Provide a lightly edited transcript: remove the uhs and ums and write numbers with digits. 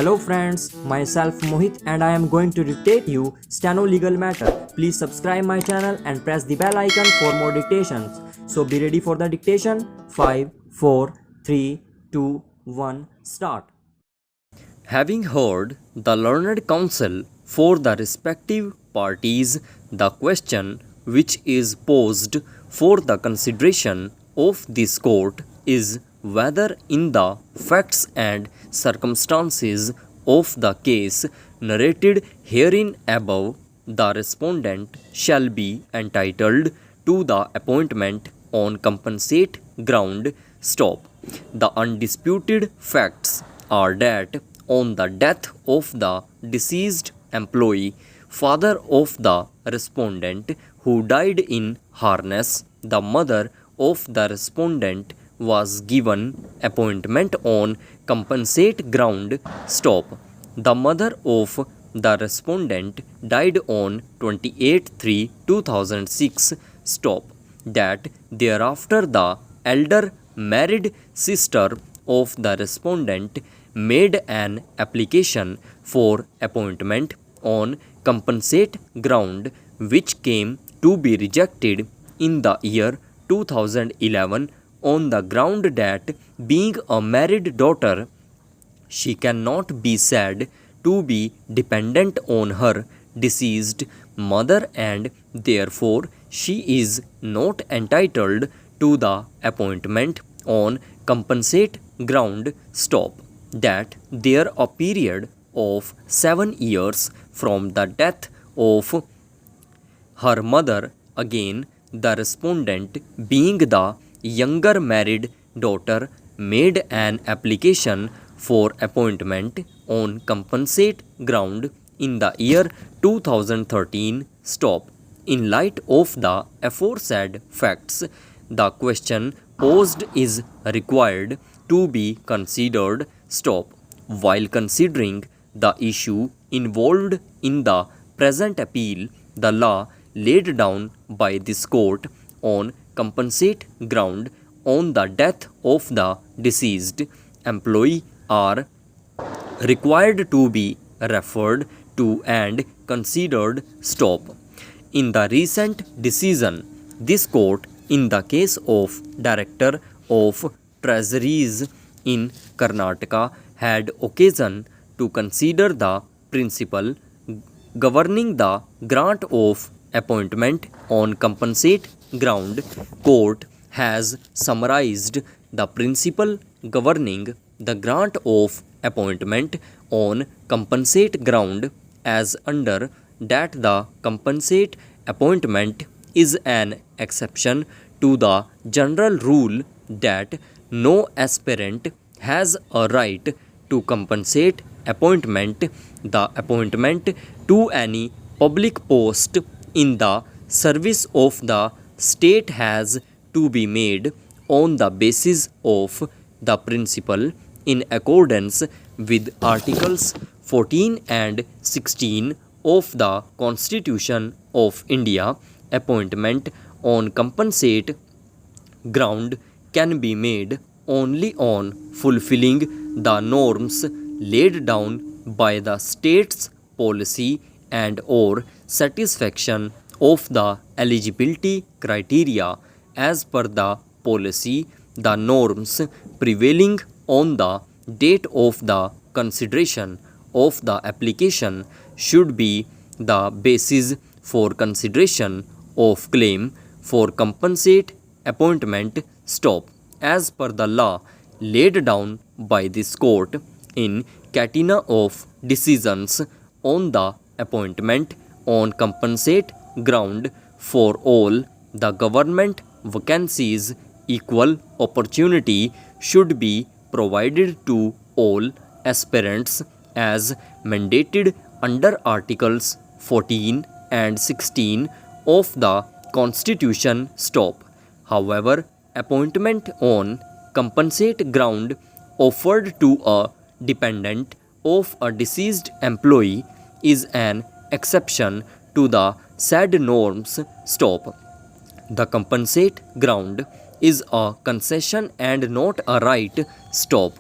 Hello friends, myself Mohit and I am going to dictate you Steno legal matter. Please subscribe my channel and press the bell icon for more dictations. So be ready for the dictation. 5, 4, 3, 2, 1, start. Having heard the learned counsel for the respective parties, the question which is posed for the consideration of this court is whether in the facts and circumstances of the case narrated herein above, the respondent shall be entitled to the appointment on compensate ground. Stop. The undisputed facts are that on the death of the deceased employee, father of the respondent who died in harness, the mother of the respondent was given appointment on compensate ground. Stop. The mother of the respondent died on 28/3/2006. Stop. That thereafter the elder married sister of the respondent made an application for appointment on compensate ground, which came to be rejected in the year 2011 on the ground that being a married daughter, she cannot be said to be dependent on her deceased mother and therefore she is not entitled to the appointment on compensate ground. Stop. That there a period of 7 years from the death of her mother, again the respondent being the younger married daughter made an application for appointment on compensate ground in the year 2013. Stop. In light of the aforesaid facts, the question posed is required to be considered. Stop. While considering the issue involved in the present appeal, the law laid down by this court on compensate ground on the death of the deceased employee are required to be referred to and considered. Stop. In the recent decision, this court in the case of Director of Treasuries in Karnataka had occasion to consider the principle governing the grant of appointment on compensate ground. Court has summarized the principle governing the grant of appointment on compensate ground as under that the compensate appointment is an exception to the general rule that no aspirant has a right to compensate appointment. The appointment to any public post in the service of the state has to be made on the basis of the principle in accordance with Articles 14 and 16 of the Constitution of India. Appointment on compensate ground can be made only on fulfilling the norms laid down by the state's policy and or satisfaction of the eligibility criteria as per the policy. The norms prevailing on the date of the consideration of the application should be the basis for consideration of claim for compensate appointment. Stop. As per the law laid down by this court in catena of decisions on the appointment on compensate ground for all the government vacancies, equal opportunity should be provided to all aspirants as mandated under Articles 14 and 16 of the Constitution. Stop. However, appointment on compensate ground offered to a dependent of a deceased employee is an exception to the said norms. Stop. The compensate ground is a concession and not a right. Stop.